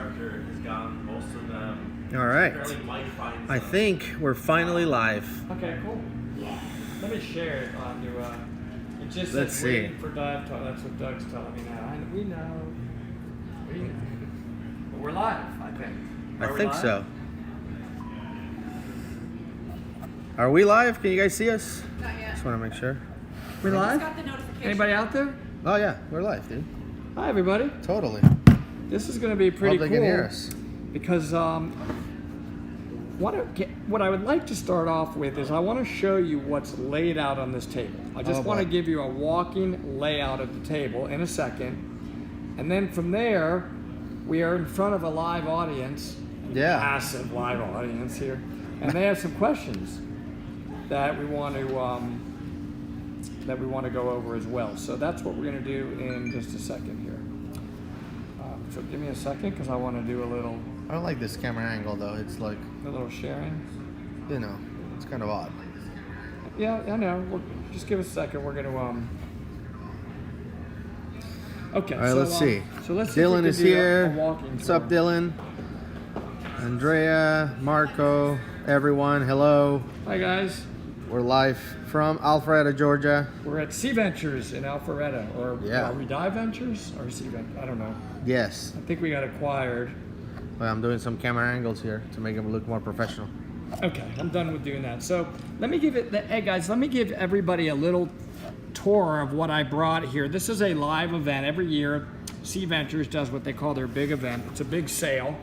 instructor has gotten most of them. All right. Fairly light-fine I stuff. think we're finally live. Okay, cool. Let me share it onto. It just Let's says see. waiting for Dive Talk. That's what Doug's telling me now. We know. But we're live, I think. I Are we think live? so. Are we live? Can you guys see us? Not yet. Just want to make sure. We live? Got the notification. Anybody out there? Oh yeah, we're live, dude. Hi, everybody. Totally. This is going to be pretty Hope cool. they can hear us. Because what I would like to start off with is I want to show you what's laid out on this table. I just want to give you a walking layout of the table in a second. And then from there, we are in front of a live audience. Yeah. Massive live audience here. And they have some questions that we want to go over as well. So that's what we're going to do in just a second here. So give me a second because I want to do a little I don't like this camera angle though. It's like, sharing. you know, it's kind of odd. Yeah, I know. Just give us a second. We're going to Okay. All right, let's see. So let's see if we Dylan can is do a here. walking What's tour. up, Dylan? Andrea, Marco, everyone. Hello. Hi guys. We're live from Alpharetta, Georgia. We're at SeaVentures in Alpharetta, or Yeah. are we SeaVentures or SeaVentures? I don't know. Yes. I think we got acquired. Well, I'm doing some camera angles here to make them look more professional. Okay, I'm done with doing that. So let me give everybody a little tour of what I brought here. This is a live event. Every year, SeaVentures does what they call their big event. It's a big sale,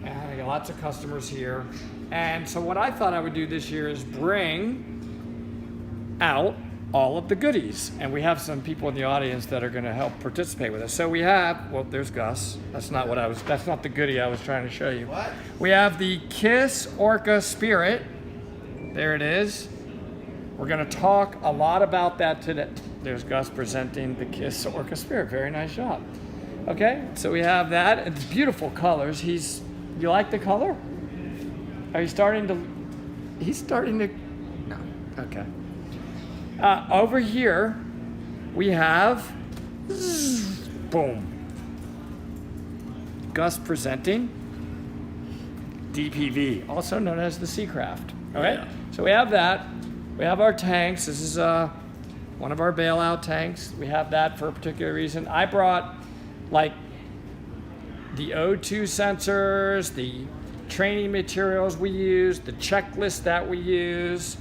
and I got lots of customers here. And so what I thought I would do this year is bring out all of the goodies. And we have some people in the audience that are gonna help participate with us. So we have, well, there's Gus. That's not the goodie I was trying to show you. What? We have the Kiss Orca Spirit. There it is. We're gonna talk a lot about that today. There's Gus presenting the Kiss Orca Spirit. Very nice job. Okay, so we have that. It's beautiful colors. You like the color? Are you starting to, he's starting to, no, okay. Over here, we have, boom, Gus presenting DPV, also known as the Seacraft. All right, so we have that. We have our tanks. This is one of our bailout tanks. We have that for a particular reason. I brought like the O2 sensors, the training materials we use, the checklist that we use,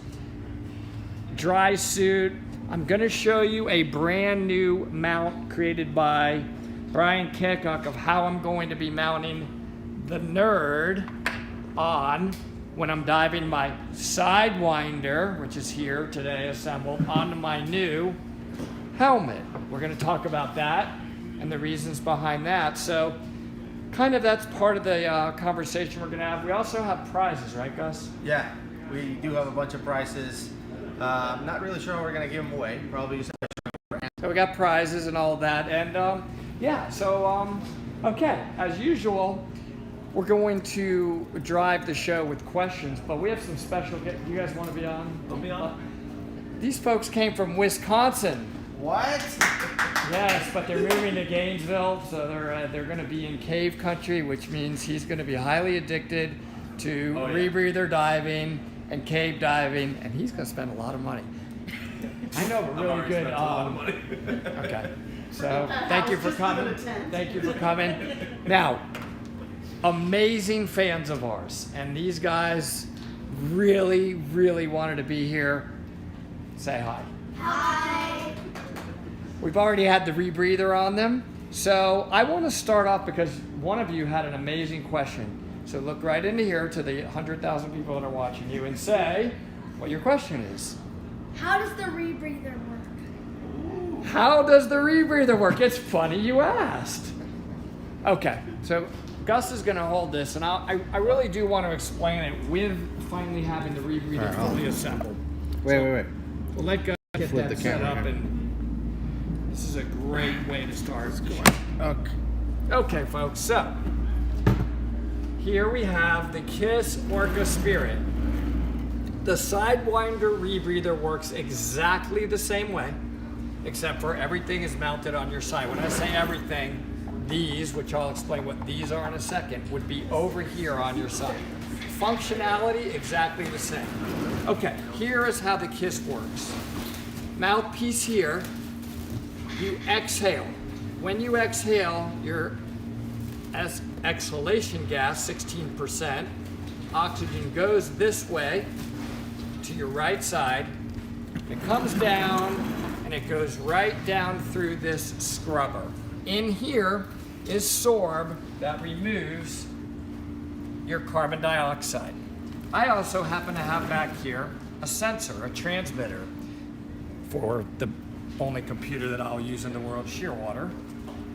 dry suit. I'm gonna show you a brand new mount created by Brian Kickock of how I'm going to be mounting the Nerd on when I'm diving my Sidewinder, which is here today assembled, onto my new helmet. We're gonna talk about that and the reasons behind that. So kind of that's part of the conversation we're gonna have. We also have prizes, right, Gus? Yeah, we do have a bunch of prizes. Not really sure how we're gonna give them away. Probably just So we got prizes and all of that. And yeah, so okay, as usual, we're going to drive the show with questions, but we have some special guests. You guys want to be on? I'll be on. These folks came from Wisconsin. What? Yes, but they're moving to Gainesville, so they're going to be in cave country, which means he's going to be highly addicted to rebreather diving and cave diving, and he's going to spend a lot of money. I know, but really good. Okay, so thank you for coming. Thank you for coming. Now, amazing fans of ours, and these guys really, really wanted to be here. Say hi. Hi. We've already had the rebreather on them. So I want to start off because one of you had an amazing question. So look right into here to the 100,000 people that are watching you and say what your question is. How does the rebreather work? How does the rebreather work? It's funny you asked. Okay, so Gus is going to hold this, and I really do want to explain it with finally having the rebreather fully assembled. Wait. We'll let Gus get Flip that the set camera up, here. and this is a great way to start. Okay. Okay, folks, so here we have the Kiss Orca Spirit. The Sidewinder rebreather works exactly the same way, except for everything is mounted on your side. When I say everything, these, which I'll explain what these are in a second, would be over here on your side. Functionality, exactly the same. Okay, here is how the KISS works. Mouthpiece here, you exhale. When you exhale, your exhalation gas, 16%, oxygen goes this way to your right side. It comes down and it goes right down through this scrubber. In here is sorb that removes your carbon dioxide. I also happen to have back here a sensor, a transmitter for the only computer that I'll use in the world, Shearwater.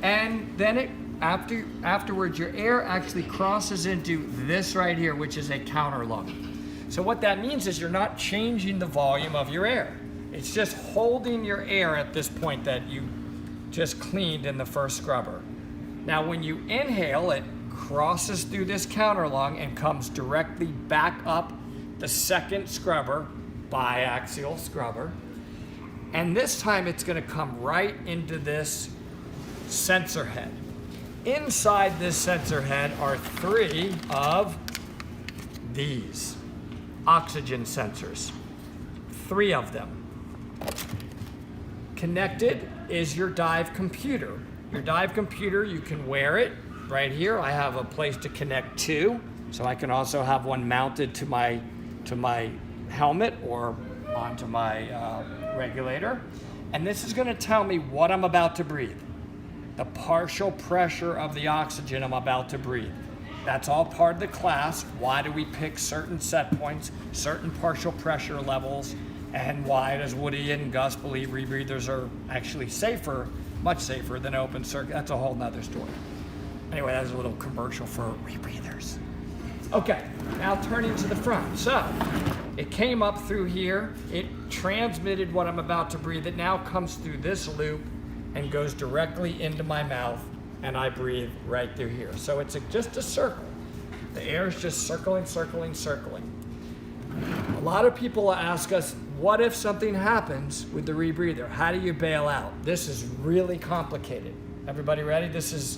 And then afterwards, your air actually crosses into this right here, which is a counter lung. So what that means is you're not changing the volume of your air. It's just holding your air at this point that you just cleaned in the first scrubber. Now when you inhale, it crosses through this counter lung and comes directly back up the second scrubber, biaxial scrubber. And this time it's gonna come right into this sensor head. Inside this sensor head are 3 of these oxygen sensors, 3 of them. Connected is your dive computer. Your dive computer, you can wear it right here. I have a place to connect to, so I can also have one mounted to my helmet or onto my regulator. And this is gonna tell me what I'm about to breathe. The partial pressure of the oxygen I'm about to breathe. That's all part of the class. Why do we pick certain set points, certain partial pressure levels, and why does Woody and Gus believe rebreathers are actually safer, much safer than open circuit? That's a whole nother story. Anyway, that's a little commercial for rebreathers. Okay, now turning to the front. So, it came up through here, it transmitted what I'm about to breathe. It now comes through this loop and goes directly into my mouth, and I breathe right through here. So it's just a circle. The air is just circling, circling, circling. A lot of people ask us, what if something happens with the rebreather? How do you bail out? This is really complicated. Everybody ready? It's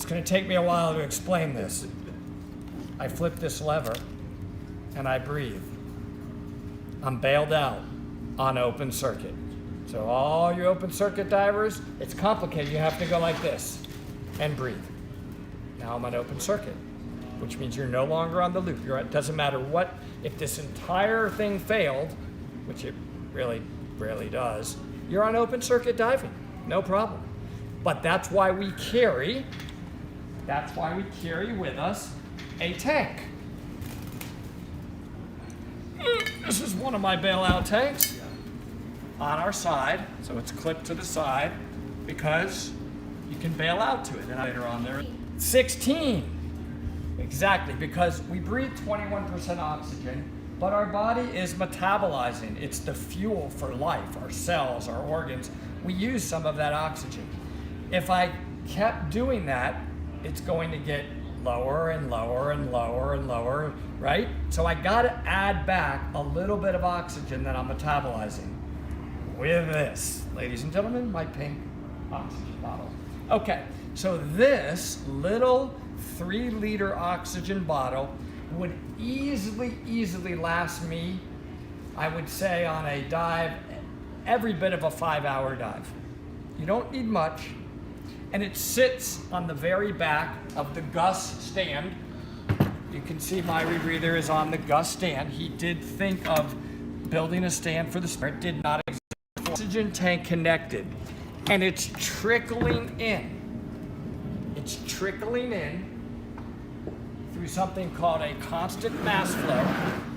gonna take me a while to explain this. I flip this lever and I breathe. I'm bailed out on open circuit. So all you open circuit divers, it's complicated. You have to go like this and breathe. Now I'm on open circuit, which means you're no longer on the loop. It doesn't matter what, if this entire thing failed, which it really rarely does, you're on open circuit diving, no problem. But that's why we carry with us a tank. This is one of my bailout tanks on our side, so it's clipped to the side because you can bail out to it. And later on there, 16, exactly, because we breathe 21% oxygen, but our body is metabolizing. It's the fuel for life, our cells, our organs. We use some of that oxygen. If I kept doing that, it's going to get lower and lower and lower and lower, right? So I gotta add back a little bit of oxygen that I'm metabolizing with this. Ladies and gentlemen, my pink oxygen bottle. Okay, so this little 3-liter oxygen bottle would easily last me, I would say on a dive, every bit of a 5-hour dive. You don't need much. And it sits on the very back of the Gus stand. You can see my rebreather is on the Gus stand. He did think of building a stand for the stand. It did not exist. Oxygen tank connected. And it's trickling in. It's trickling in through something called a constant mass flow,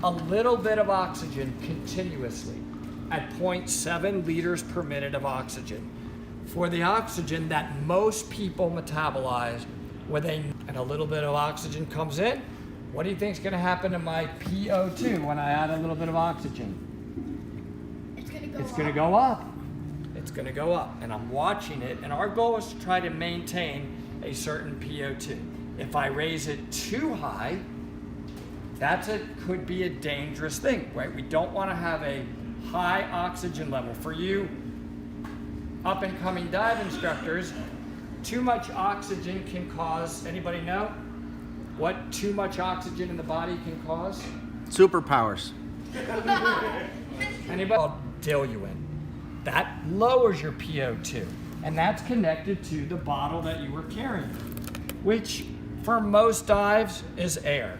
a little bit of oxygen continuously at 0.7 liters per minute of oxygen. For the oxygen that most people metabolize, and a little bit of oxygen comes in, what do you think is going to happen to my PO2 when I add a little bit of oxygen? It's going to go It's going to go up. It's going to go up, and I'm watching it, and our goal is to try to maintain a certain PO2. If I raise it too high, could be a dangerous thing, right? We don't want to have a high oxygen level. For you up and coming dive instructors, too much oxygen can cause, anybody know? What too much oxygen in the body can cause? Superpowers. Anybody? Diluent. That lowers your PO2. And that's connected to the bottle that you were carrying, which for most dives is air.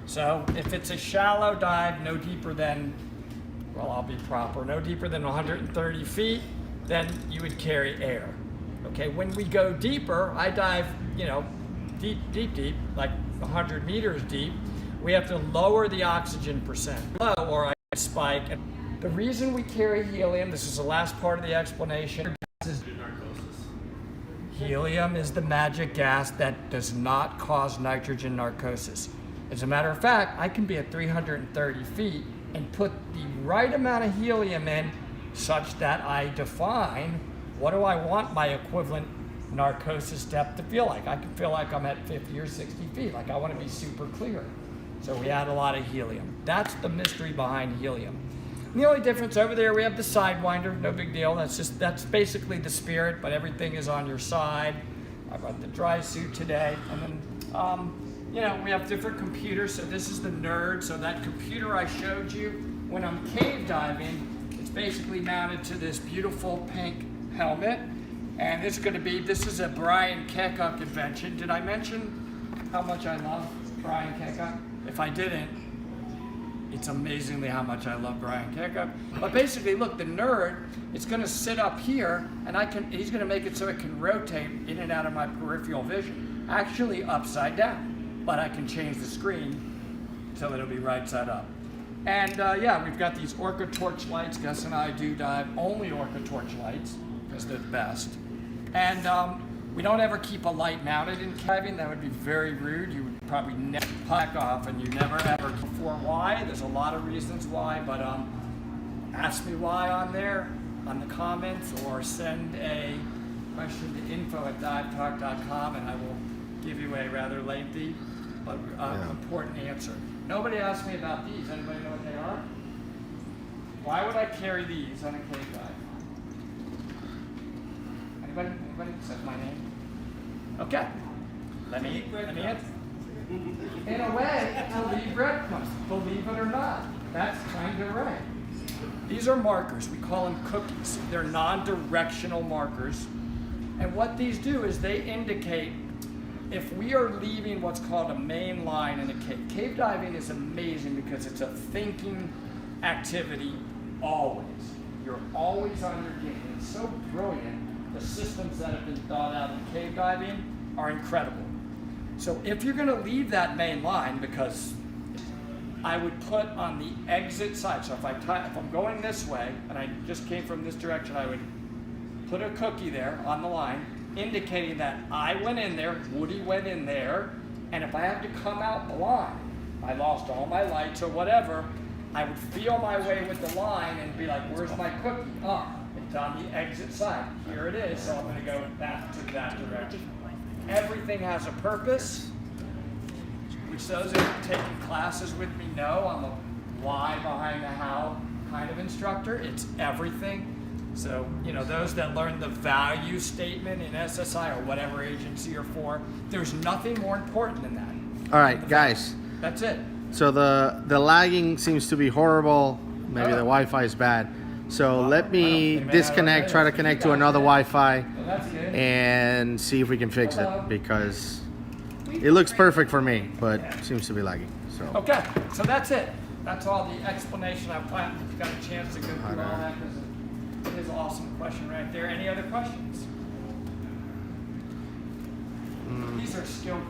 So if it's a shallow dive, no deeper than, well, I'll be proper, no deeper than 130 feet, then you would carry air. Okay, when we go deeper, I dive, deep, like 100 meters deep, we have to lower the oxygen percent low or I spike. The reason we carry helium, this is the last part of the explanation, is helium is the magic gas that does not cause nitrogen narcosis. As a matter of fact, I can be at 330 feet and put the right amount of helium in such that I define what do I want my equivalent narcosis depth to feel like. I can feel like I'm at 50 or 60 feet, like I want to be super clear. So we add a lot of helium. That's the mystery behind helium. And the only difference over there, we have the Sidewinder, no big deal. That's basically the Spirit, but everything is on your side. I brought the dry suit today. And then, we have different computers. So this is the Nerd. So that computer I showed you, when I'm cave diving, it's basically mounted to this beautiful pink helmet. And it's going to be, this is a Brian Kekuck invention. Did I mention how much I love Brian Kekuck? If I didn't, it's amazingly how much I love Brian Kekuck. But basically, look, the Nerd, it's going to sit up here, and he's going to make it so it can rotate in and out of my peripheral vision, actually upside down. But I can change the screen so it'll be right side up. And we've got these Orca torch lights. Gus and I do dive only Orca torch lights because they're the best. And we don't ever keep a light mounted in diving. That would be very rude. You would probably never pack off, and you never ever. For why? There's a lot of reasons why, but ask me why on there, on the comments, or send a question to info@divetalk.com, and I will give you a rather lengthy but important answer. Nobody asked me about these. Anybody know what they are? Why would I carry these on a cave dive? Anybody? Says my name. Okay. Let me answer. In a way, to leave breadcrumbs, believe it or not. That's kind of right. These are markers. We call them cookies. They're non-directional markers. And what these do is they indicate if we are leaving what's called a main line in a cave. Cave diving is amazing because it's a thinking activity always. You're always on your game. It's so brilliant. The systems that have been thought out in cave diving are incredible. So if you're going to leave that main line, because I would put on the exit side, so if I'm going this way and I just came from this direction, I would put a cookie there on the line indicating that I went in there, Woody went in there, and if I have to come out blind, I lost all my lights or whatever, I would feel my way with the line and be like, where's my cookie? It's on the exit side. Here it is, so I'm going to go back to that direction. Everything has a purpose, which those who have taken classes with me know I'm a why behind the how kind of instructor. It's everything. So, those that learn the value statement in SSI or whatever agency you're for, there's nothing more important than that. All right, guys. That's it. So the lagging seems to be horrible. Maybe the Wi-Fi is bad. So let me disconnect, try to connect to another Wi-Fi, and see if we can fix it, because it looks perfect for me, but it seems to be lagging. So okay, so that's it. That's all the explanation. I've got a chance to go through all that because it is an awesome question right there. Any other questions? These are skill.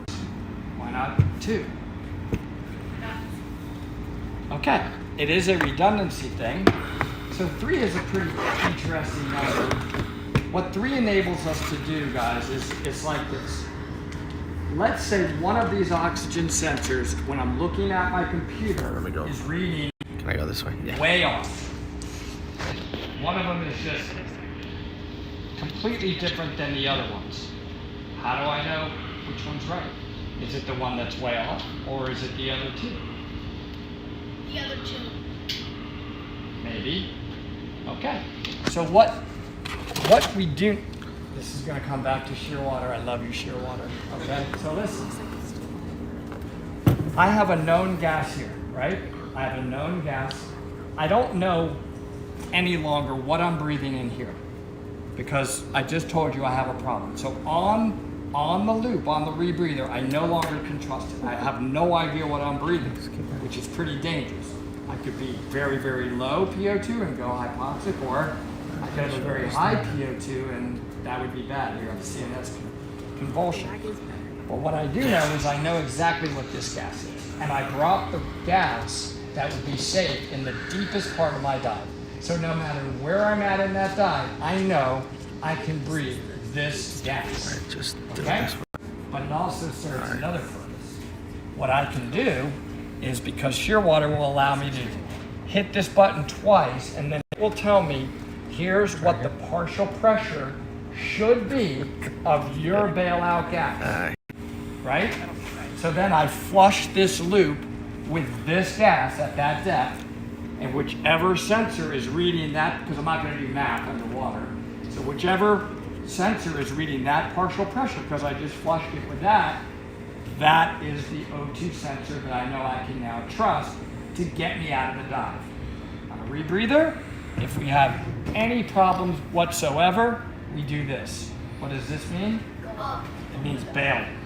Why not 2? Okay, it is a redundancy thing. So 3 is a pretty interesting number. What 3 enables us to do, guys, is like this. Let's say one of these oxygen sensors, when I'm looking at my computer, is reading can I go this way? Yeah. way off. One of them is just completely different than the other ones. How do I know which one's right? Is it the one that's way off, or is it the other 2? The other 2. Maybe. Okay. So what we do, This is going to come back to shear water. I love you, shear water. Okay, so listen. I have a known gas here, right? I have a known gas. I don't know any longer what I'm breathing in here because I just told you I have a problem. So on the loop, on the rebreather, I no longer can trust it. I have no idea what I'm breathing, which is pretty dangerous. I could be very, very low PO2 and go hypoxic, or I could have a very high PO2 and that would be bad. You have CNS convulsion. But what I do know is I know exactly what this gas is. And I brought the gas that would be safe in the deepest part of my dive. So no matter where I'm at in that dive, I know I can breathe this gas. Right, just do okay? this. But it also serves another purpose. What I can do is, because shear water will allow me to hit this button twice, and then it will tell me, here's what the partial pressure should be of your bailout gas, right? So then I flush this loop with this gas at that depth, and whichever sensor is reading that, because I'm not going to do math underwater, so whichever sensor is reading that partial pressure, because I just flushed it with that, that is the O2 sensor that I know I can now trust to get me out of the dive. On a rebreather, if we have any problems whatsoever, we do this. What does this mean? It means bailing.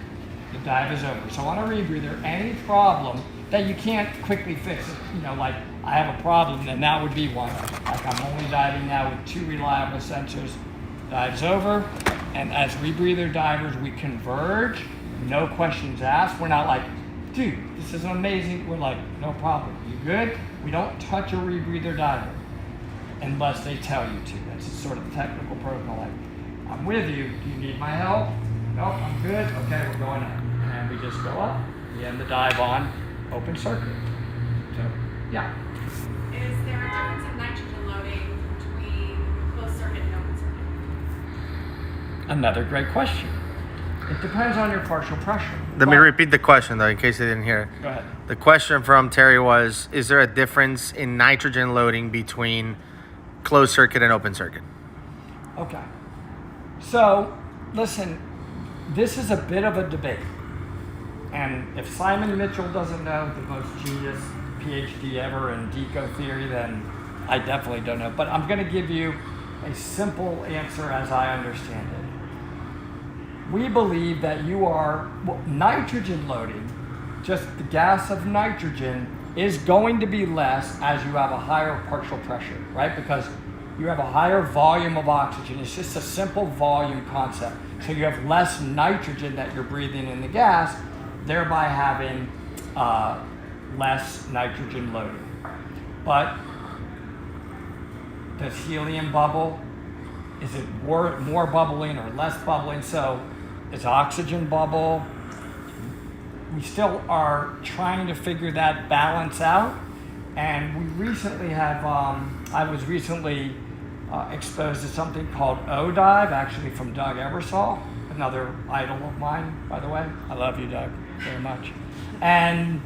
The dive is over. So on a rebreather, any problem that you can't quickly fix, like I have a problem, then that would be one. Like I'm only diving now with 2 reliable sensors. Dive's over, and as rebreather divers, we converge, no questions asked. We're not like, dude, this is amazing. We're like, no problem. You good? We don't touch a rebreather diver unless they tell you to. That's a sort of technical protocol. Like, I'm with you. Do you need my help? Nope, I'm good. Okay, we're going up. And we just go up. We end the dive on open circuit. So, yeah. Is there a difference in nitrogen loading between closed circuit and open circuit? Another great question. It depends on your partial pressure. Let me repeat the question, though, in case they didn't hear it. Go ahead. The question from Terry was, is there a difference in nitrogen loading between closed circuit and open circuit? Okay. So, listen, this is a bit of a debate. And if Simon Mitchell doesn't know, the most genius PhD ever in deco theory, then I definitely don't know. But I'm going to give you a simple answer as I understand it. We believe that nitrogen loading, just the gas of nitrogen, is going to be less as you have a higher partial pressure, right? Because you have a higher volume of oxygen. It's just a simple volume concept. So you have less nitrogen that you're breathing in the gas, thereby having less nitrogen loading. But does helium bubble? Is it more bubbling or less bubbling? So is oxygen bubble? We still are trying to figure that balance out. And we recently have, I was recently exposed to something called O-Dive, actually from Doug Ebersol, another idol of mine, by the way. I love you, Doug, very much. And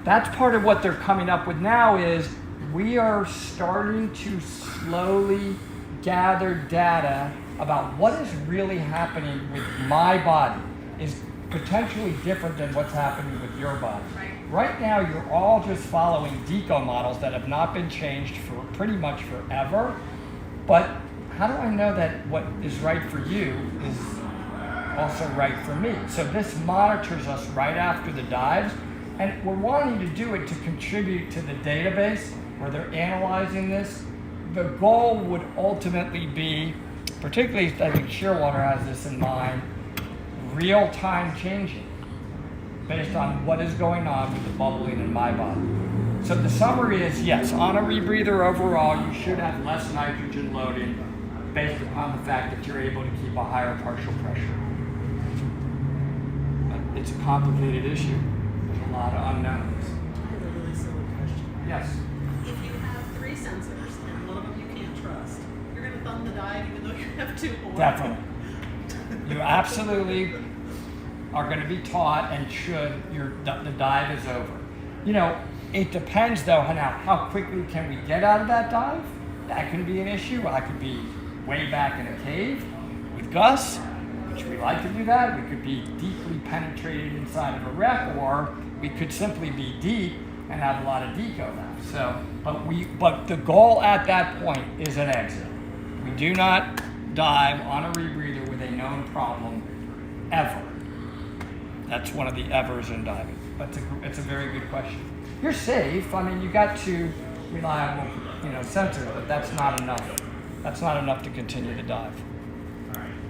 that's part of what they're coming up with now is we are starting to slowly gather data about what is really happening with my body is potentially different than what's happening with your body. Right now, you're all just following deco models that have not been changed for pretty much forever. But how do I know that what is right for you is also right for me? So this monitors us right after the dives, and we're wanting to do it to contribute to the database where they're analyzing this. The goal would ultimately be, particularly I think Shearwater has this in mind, real-time changing based on what is going on with the bubbling in my body. So the summary is, yes, on a rebreather overall, you should have less nitrogen loading based upon the fact that you're able to keep a higher partial pressure. But it's a complicated issue. There's a lot of unknowns. I have a really silly question. Yes. If you have 3 sensors and one of them you can't trust, you're going to thumb the dive even though you have 2 more. Definitely. You absolutely are going to be taught and should, the dive is over. It depends though, how quickly can we get out of that dive? That can be an issue. I could be way back in a cave with Gus, which we like to do that. We could be deeply penetrated inside of a wreck, or we could simply be deep and have a lot of deco left. So, but the goal at that point is an exit. We do not dive on a rebreather with a known problem ever. That's one of the evers in diving. But it's a very good question. You're safe. I mean, you got 2 reliable, sensors, but that's not enough. That's not enough to continue to dive.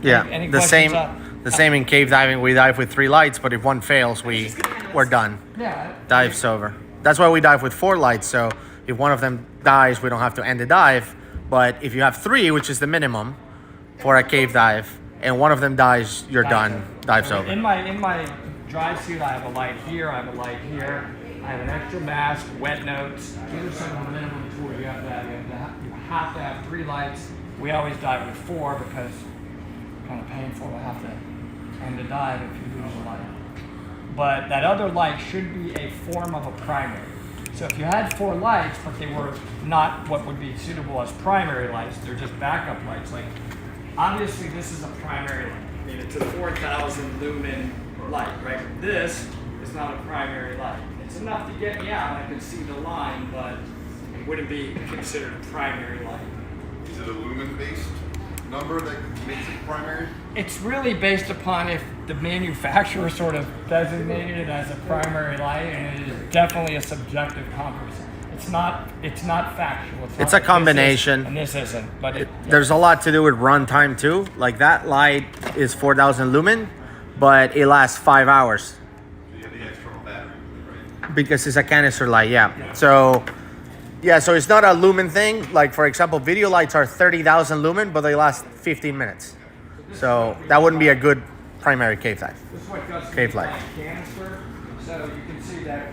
Yeah, Any the questions same in cave diving. We dive with 3 lights, but if one fails, we're done. Yeah. Dive's over. That's why we dive with 4 lights. So if one of them dies, we don't have to end the dive. But if you have 3, which is the minimum for a cave dive, and one of them dies, you're done. Dive's So over. In my dry suit, I have a light here. I have a light here. I have an extra mask, wet notes. These are some of the minimum tools you have to have. You have to have 3 lights. We always dive with 4 because it's kind of painful to have to end a dive if you lose a light. But that other light should be a form of a primary. So if you had 4 lights, but they were not what would be suitable as primary lights, they're just backup lights. Like, obviously this is a primary light. I mean, it's a 4,000 lumen light, right? This is not a primary light. It's enough to get me out. I can see the line, but it wouldn't be considered a primary light. Is it a lumen-based number that makes it primary? It's really based upon if the manufacturer sort of designated it as a primary light, and it is definitely a subjective comparison. It's not factual. It's a combination. And this isn't. But There's a lot to do with runtime too. Like that light is 4,000 lumen, but it lasts 5 hours. So you have the external battery, right? Because it's a canister light, yeah. So it's not a lumen thing. Like, for example, video lights are 30,000 lumen, but they last 15 minutes. So that wouldn't be a good primary cave dive. This is what Gus Cave light. like canister. So you can see that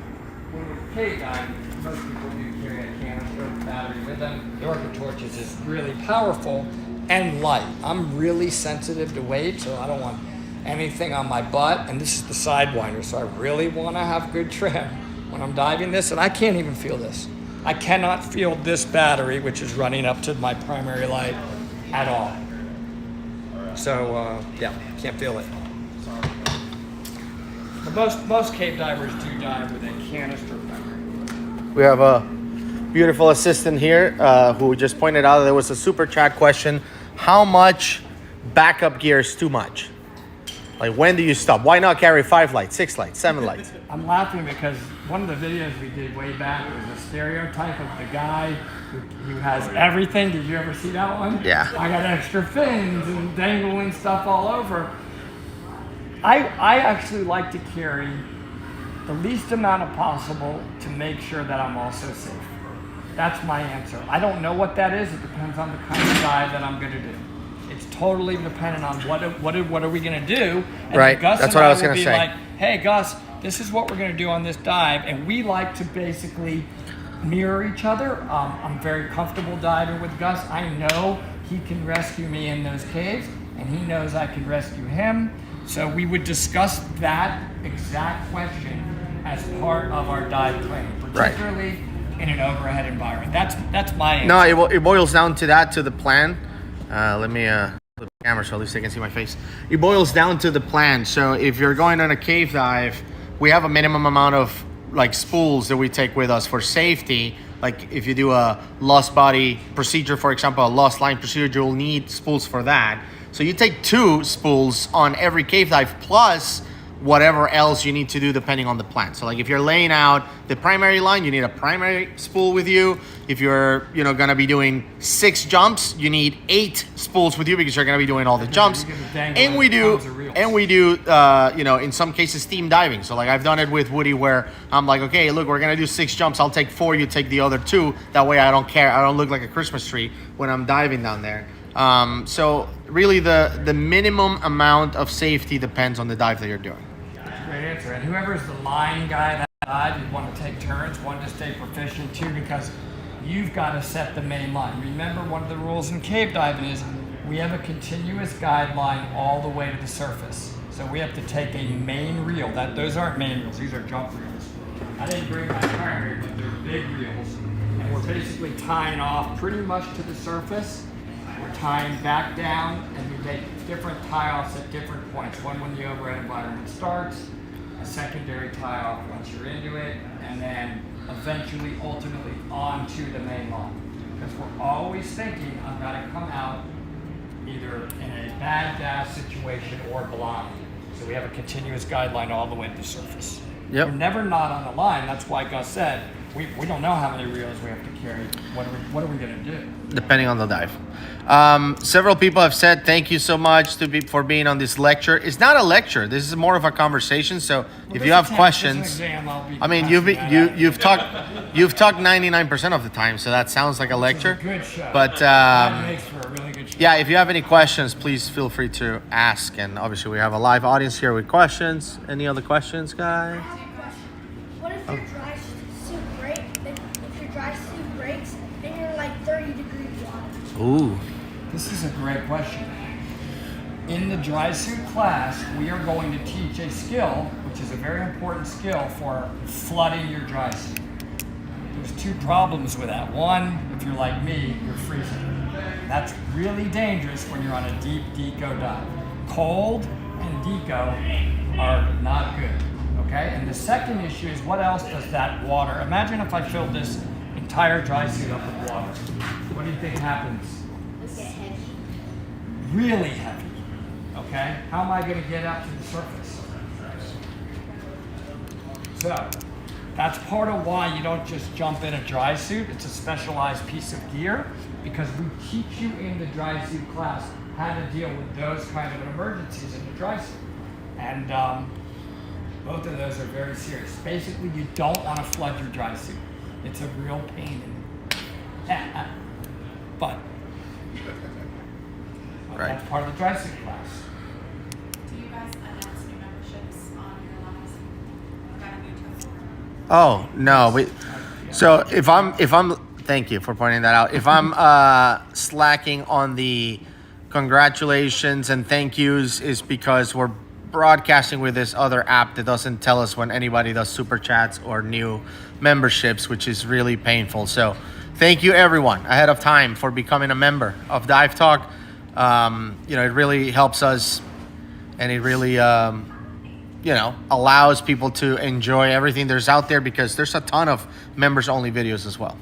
when we're cave diving, most people do carry a canister battery with them. The Orca torches is really powerful and light. I'm really sensitive to weight, so I don't want anything on my butt. And this is the sidewinder, so I really want to have good trim when I'm diving this. And I can't even feel this. I cannot feel this battery, which is running up to my primary light, at all. So, can't feel it. But most cave divers do dive with a canister battery. We have a beautiful assistant here who just pointed out that there was a super chat question. How much backup gear is too much? Like, when do you stop? Why not carry 5 lights, 6 lights, 7 lights? I'm laughing because one of the videos we did way back was a stereotype of the guy who has everything. Did you ever see that one? Yeah. I got extra fins and dangling stuff all over. I actually like to carry the least amount of possible to make sure that I'm also safe. That's my answer. I don't know what that is. It depends on the kind of dive that I'm going to do. It's totally dependent on what are we going to do. And Right. Gus That's and what I was will gonna be say. Like, hey, Gus, this is what we're going to do on this dive. And we like to basically mirror each other. I'm very comfortable diving with Gus. I know he can rescue me in those caves, and he knows I can rescue him. So we would discuss that exact question as part of our dive planning, particularly in an overhead environment. That's my answer. No, it boils down to that, to the plan. Let me flip the camera so at least they can see my face. It boils down to the plan. So if you're going on a cave dive, we have a minimum amount of like spools that we take with us for safety. Like if you do a lost body procedure, for example, a lost line procedure, you'll need spools for that. So you take 2 spools on every cave dive plus whatever else you need to do depending on the plan. So like if you're laying out the primary line, you need a primary spool with you. If you're gonna be doing 6 jumps, you need 8 spools with you because you're gonna be doing all the jumps. And we do in some cases team diving. So like I've done it with Woody where I'm like, okay, look, we're gonna do 6 jumps. I'll take 4, you take the other 2. That way I don't care. I don't look like a Christmas tree when I'm diving down there. So really the minimum amount of safety depends on the dive that you're doing. Great answer. And whoever's the line guy that dive, you want to take turns, one to stay proficient, 2 because you've got to set the main line. Remember, one of the rules in cave diving is we have a continuous guideline all the way to the surface. So we have to take a main reel. Those aren't main reels, these are jump reels. I didn't bring my primary, but they're big reels. And we're basically tying off pretty much to the surface. We're tying back down, and you make different tie-offs at different points. One when the overhead environment starts, a secondary tie-off once you're into it, and then eventually, ultimately, onto the main line. Because we're always thinking, I'm going to come out either in a bad gas situation or blind. So we have a continuous guideline all the way to the surface. Yep. We're never not on the line. That's why Gus said, we don't know how many reels we have to carry. What are we going to do? Depending on the dive. Several people have said thank you so much for being on this lecture. It's not a lecture. This is more of a conversation. So if you have questions, I mean, you've talked 99% of the time, so that sounds like a lecture. Good show. But That makes for a really good show. yeah, if you have any questions, please feel free to ask. And obviously, we have a live audience here with questions. Any other questions, guys? I have a question. What if your dry suit breaks? If your dry suit breaks, and you're like 30 degrees water? Ooh. This is a great question. In the dry suit class, we are going to teach a skill, which is a very important skill for flooding your dry suit. There's two problems with that. One, if you're like me, you're freezing. That's really dangerous when you're on a deep deco dive. Cold and deco are not good, okay? And the second issue is, what else does that water, imagine if I filled this entire dry suit up with water. What do you think happens? Really heavy, okay? How am I going to get up to the surface? So, that's part of why you don't just jump in a dry suit. It's a specialized piece of gear, because we teach you in the dry suit class how to deal with those kind of emergencies in the dry suit. And both of those are very serious. Basically, you don't want to flood your dry suit. It's a real pain. But Right. that's part of the dry suit class. Do you guys announce new memberships on your levels? Got a new total? Oh no, so if I'm thank you for pointing that out. If I'm slacking on the congratulations and thank yous, is because we're broadcasting with this other app that doesn't tell us when anybody does super chats or new memberships, which is really painful. So thank you everyone ahead of time for becoming a member of Dive Talk. It really helps us, and it really allows people to enjoy everything there's out there, because there's a ton of members only videos as well.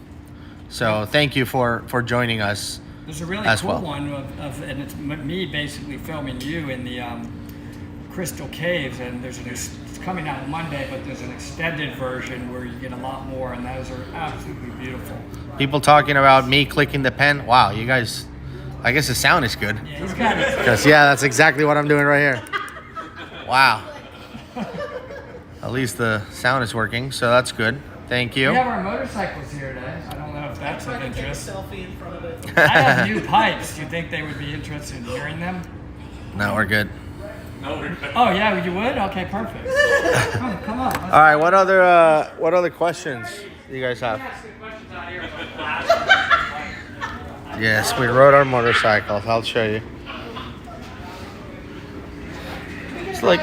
So thank you for joining us. There's a really as cool well. one and it's me basically filming you in the Crystal Caves, and it's coming out Monday, but there's an extended version where you get a lot more, and those are absolutely beautiful. People talking about me clicking the pen. Wow, you guys, I guess the sound is good. Yeah, he's got it. Because that's exactly what I'm doing right here. Wow. At least the sound is working, so that's good. Thank you. We have our motorcycles here today. I don't know if that's Try of to take a interest. selfie in front of it. I have new pipes. Do you think they would be interested in hearing them? No, we're good. No, we're good. Oh yeah, you would? Okay, perfect. Come on. All right, what other questions do you guys have? Yes, we rode our motorcycles. I'll show you. It's like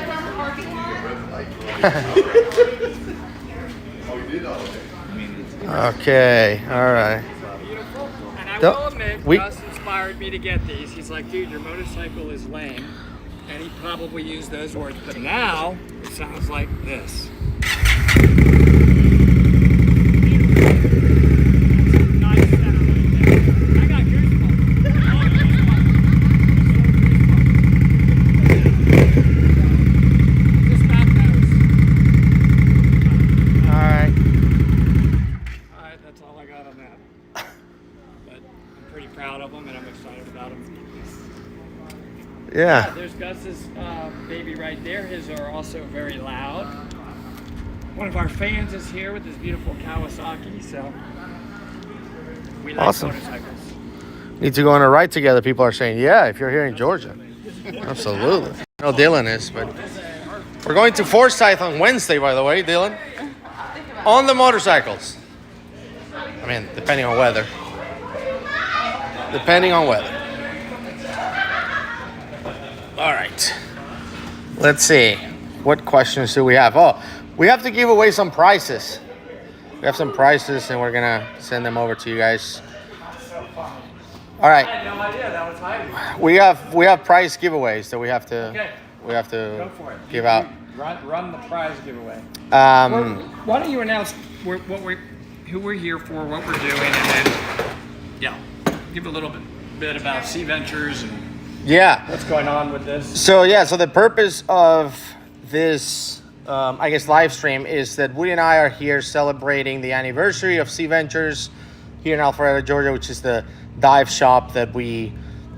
okay, all right. And I Don't- will admit, we- Gus inspired me to get these. He's like, dude, your motorcycle is lame. And he probably used those words. But now, it sounds like this. Nice sound right there. I got goosebumps. Just back those. All right. All right, that's all I got on that. But I'm pretty proud of them, and I'm excited about them. Yeah. There's Gus's baby right there. His are also very loud. One of our fans is here with his beautiful Kawasaki, so we like Awesome. motorcycles. Need to go on a ride together. People are saying, yeah, if you're here in Georgia. Absolutely. I know Dylan is, but we're going to Forsyth on Wednesday, by the way, Dylan. On the motorcycles. I mean, depending on weather. All right. Let's see. What questions do we have? Oh, we have to give away some prizes. We have some prizes, and we're going to send them over to you guys. All I right, had no idea that was hiding. we have prize giveaways that we have to Okay. to Go for it. give out. Run the prize giveaway. Why don't you announce who we're here for, what we're doing, and then give a little bit about SeaVentures and Yeah. what's going on with this. So the purpose of this, I guess, live stream is that Woody and I are here celebrating the anniversary of SeaVentures here in Alpharetta, Georgia, which is the dive shop that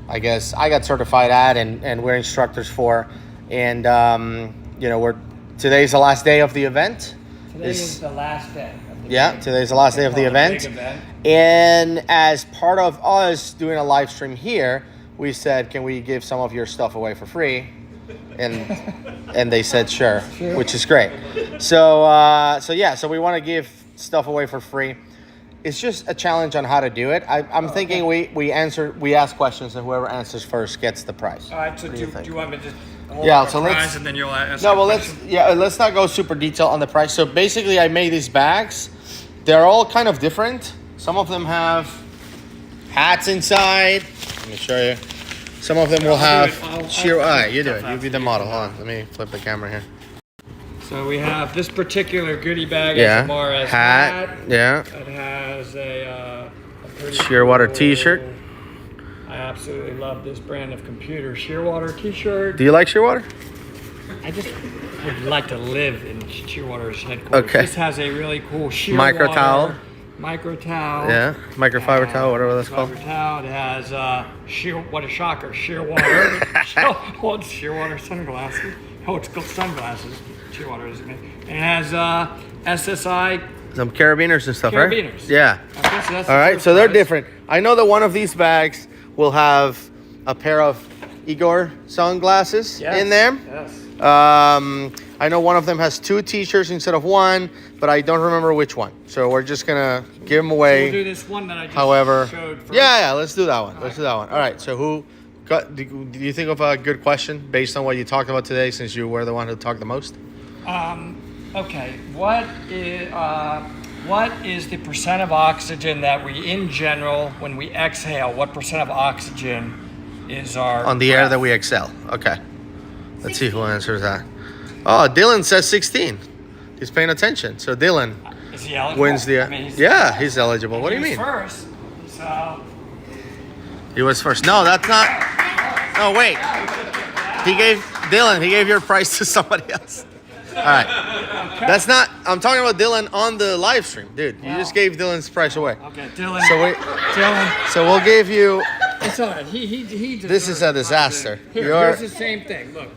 I got certified at and we're instructors for. And today's the last day of the event. Today is the last day. Today's the last day of the event. Big event. And as part of us doing a live stream here, we said, can we give some of your stuff away for free? And they said sure, which is great. So we want to give stuff away for free. It's just a challenge on how to do it. I'm thinking we ask questions and whoever answers first gets the prize. All right. So do you want me to just hold Yeah, up so a prize let's- and then you'll ask? No, the well question? let's not go super detailed on the price. So basically, I made these bags. They're all kind of different. Some of them have hats inside. Let me show you. Some of them will have sheer. All right, you do it. You be the model. Hold on. Let me flip the camera here. So we have this particular goodie bag. Yeah. As far as Hat. Yeah. It has a pretty Shearwater cool- t-shirt. I absolutely love this brand of computer Shearwater t-shirt. Do you like Shearwater? I just would like to live in Shearwater's headquarters. Okay. This has a really cool Shearwater Micro towel. Micro towel. Yeah. Microfiber towel, whatever that's called. Micro towel. It has what a shocker, Shearwater. Shearwater sunglasses. Oh, it's called sunglasses. Shearwater isn't it? And it has SSI. Some carabiners and stuff, right? Carabiners. Yeah. Okay, so that's All the right, first so they're prize. different. I know that one of these bags will have a pair of Igor sunglasses Yes, in there. Yes. I know one of them has 2 t-shirts instead of 1, but I don't remember which one. So we're just gonna give them away. We'll do this one that I just However, showed first. yeah, let's do that one. Let's do that one. All right. So do you think of a good question based on what you talked about today, since you were the one who talked the most? Okay. What is the percent of oxygen that we, in general, when we exhale, what percent of oxygen is our On the air breath? that we exhale. Okay. Let's see who answers that. Oh, Dylan says 16. He's paying attention. So Dylan Is he eligible? wins the. I mean, He's eligible. What do you he was mean? First. So He was first. No, that's not. Oh, wait. He gave your prize to somebody else. All right. That's not. I'm talking about Dylan on the live stream, dude. You just gave Dylan's prize away. okay, Dylan. So So we'll give you. It's all right. He This is a disaster. Here's the same thing. Look.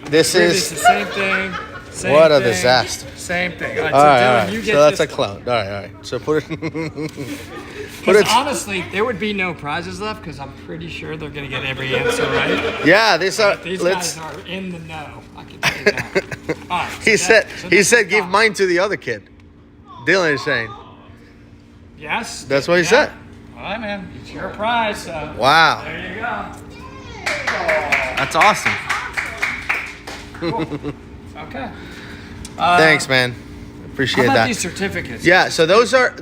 This It's the is. same thing. Same What a thing, disaster. Same thing. All right, All right, so all Dylan, right. you get So that's this a clown. All right. So put it. Put Because it. honestly, there would be no prizes left because I'm pretty sure they're going to get every answer right. Yeah, these are. These Let's. guys are in the know. I can tell you that. All right, He so he this said is give fine. mine to the other kid. Dylan is saying. Yes. That's what he yeah. said. All right, man. It's your prize. So Wow. there you go. That's awesome. Okay. Thanks, man. How Appreciate about that. these certificates? Yeah, so those are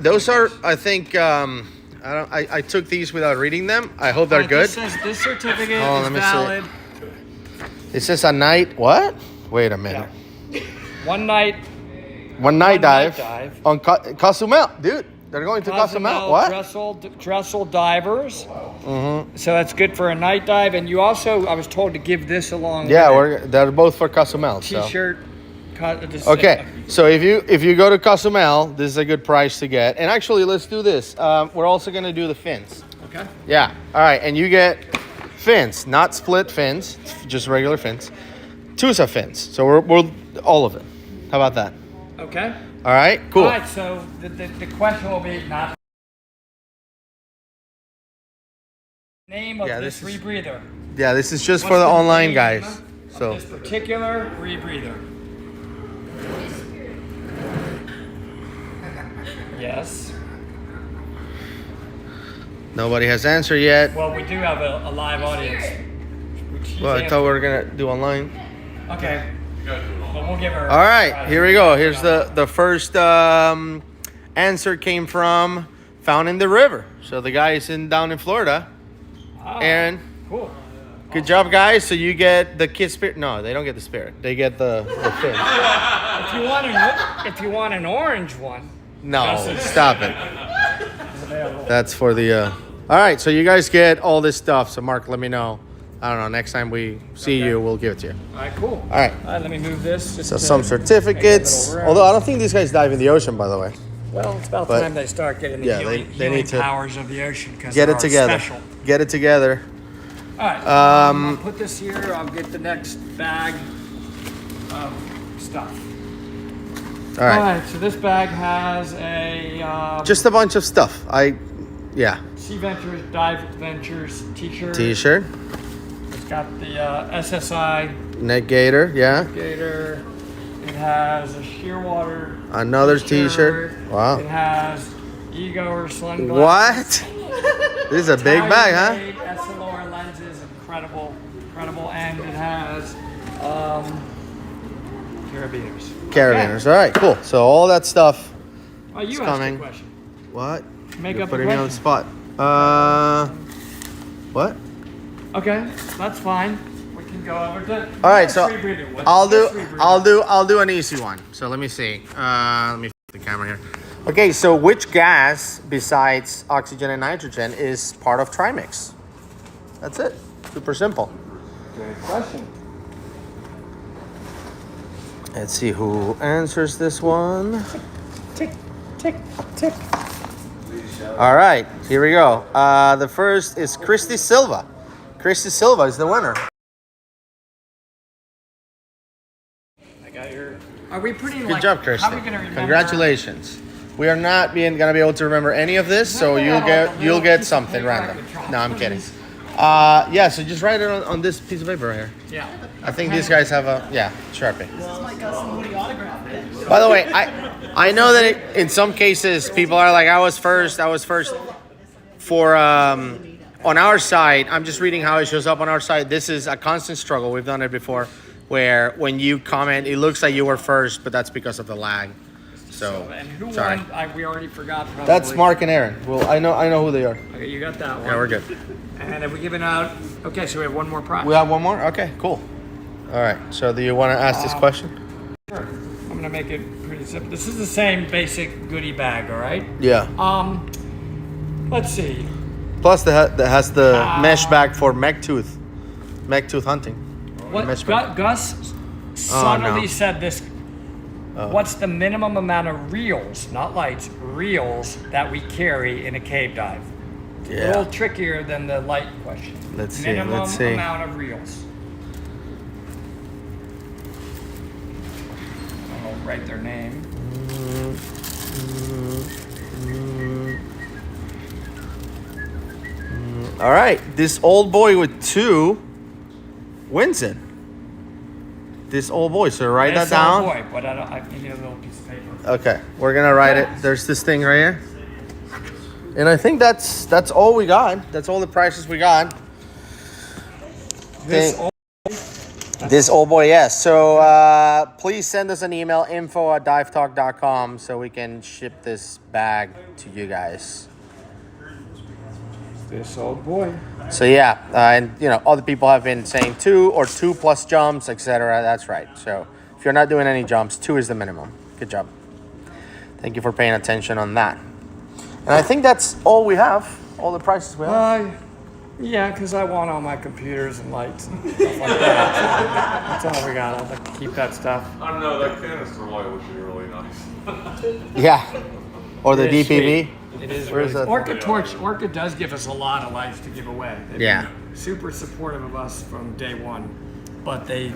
I think I took these without reading them. I hope they're good. This says this certificate Hold on, is let me see. valid. It says a night what? Wait a minute. One night. One night dive, dive. on Cozumel, dude. They're going to Cozumel. What? Trestle divers. Mm-hmm. So that's good for a night dive. And you also, I was told to give this along. Yeah, with they're both for Cozumel. a So. T-shirt. Okay, so if you go to Cozumel, this is a good price to get. And actually, let's do this. We're also gonna do the fins. Okay. Yeah. All right, and you get fins, not split fins, just regular fins. Tusa fins. So we're all of it. How about that? Okay. All right. Cool. All right. So the question will be not name of Yeah, this this is- rebreather. Yeah, this is just for What's the the online name guys. of So this particular rebreather. Yes. nobody has answered yet. Well, we do have a live audience. Well, I thought we were gonna do online. Okay. But we'll give her. All right, here we go. Here's the first answer came from Found in the River. So the guy is down in Florida. Oh, Aaron. Cool. Good job, guys. So you get the kid spirit. No, they don't get the spirit. They get the fin. If you want an orange one, No, That's it. stop it. it's available. That's for the. All right, so you guys get all this stuff. So Mark, let me know. I don't know. Next time we see you, we'll give it to you. All right, cool. All right. All right, let me move this. Just So to some make a certificates. little room. Although I don't think these guys dive in the ocean, by the way. Well, it's about but- time they start getting the yeah, healing, they need to powers of the ocean because Get they're it together. special. Get it together. All right, I'll put this here. I'll get the next bag of stuff. All right. So this bag has a Just a bunch of stuff. Yeah. SeaVentures Dive Ventures t-shirt. T-shirt, It's got the SSI neck gator. Yeah. gator. It has a Shearwater. Another t-shirt. T-shirt. Wow. It has Ego or sunglasses. What? This is a big bag, huh? Italian-made SLR lenses, incredible, and it has carabiners. Carabiners. All right, cool. So all that stuff. Oh, you It's asked coming. a question. What? Make You're up a putting me on the question. spot. What? Okay, that's fine. We can go over to. All right, so I'll do rebreather. I'll do an easy one. So let me see. Let me flip the camera here. Okay, so which gas besides oxygen and nitrogen is part of trimix? That's it. Super simple. Good question. Let's see who answers this one. Tick, tick, tick. All right, here we go. The first is Christy Silva. Christy Silva is the winner. I got your. Are we pretty? Good job, Christy. How are we gonna remember? Congratulations. We are not gonna be able to remember any of this, so you'll get something random. No, I'm kidding. Yeah, so just write it on this piece of paper right here. Yeah. I think these guys have a Sharpie. This is my cousin Woody autographed it. By the way, I know that in some cases people are like, I was first for on our side. I'm just reading how it shows up on our side. This is a constant struggle. We've done it before, where when you comment, it looks like you were first, but that's because of the lag. So And who sorry. won? We already forgot. Probably. That's Mark and Aaron. Well, I know who they are. Okay, you got that one. Yeah, we're good. And have we given out? Okay, so we have one more prize. We have one more. Okay, cool. All right. So do you want to ask this question? Sure. I'm gonna make it pretty simple. This is the same basic goodie bag, all right? Yeah. Let's see. Plus, that has the mesh bag for mech tooth hunting. What Mesh bag. Gus subtly no. said this. What's the minimum amount of reels, not lights, reels that we carry in a cave dive? A Yeah. little trickier than the light question. Let's see, Minimum let's see. amount of reels. I'll write their name. All right. This old boy with 2 wins it. This old boy. So write that It's a down. boy, but I need a little piece of paper. Okay. We're gonna write it. There's this thing right here. And I think that's all we got. That's all the prices we got. This This old boy, yes. So please send us an email, info@divetalk.com, so we can ship this bag to you guys. This old boy. So yeah, and other people have been saying 2 or 2 plus jumps, etc. That's right. So if you're not doing any jumps, 2 is the minimum. Good job. Thank you for paying attention on that. And I think that's all we have. All the prices we have. Yeah, because I want all my computers and lights and stuff like that. That's all we got. I'd like to keep that stuff. I don't know, that canister light would be really nice. Yeah. Or the It is DPV. sweet. It is. Where's Really, that? Orca does give us a lot of lights to give away. They've Yeah. been super supportive of us from day one, but they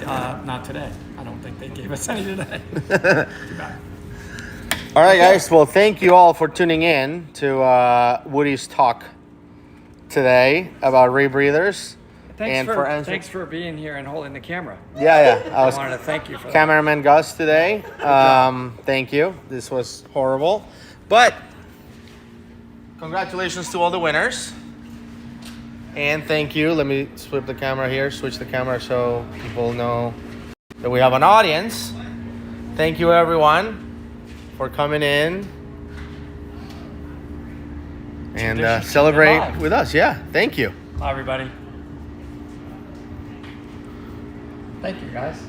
not today. I don't think they gave us any today. Too bad. All right, guys. Well, thank you all for tuning in to Woody's talk today about rebreathers. Thanks for being here and holding the camera. Yeah. I I was wanted to thank you for that. cameraman Gus today. Thank you. This was horrible, but congratulations to all the winners. And thank you. Let me switch the camera here. Switch the camera so people know that we have an audience. Thank you, everyone, for coming in and Tradition celebrate alive. with us. Yeah, thank you. Bye, everybody. Thank you, guys.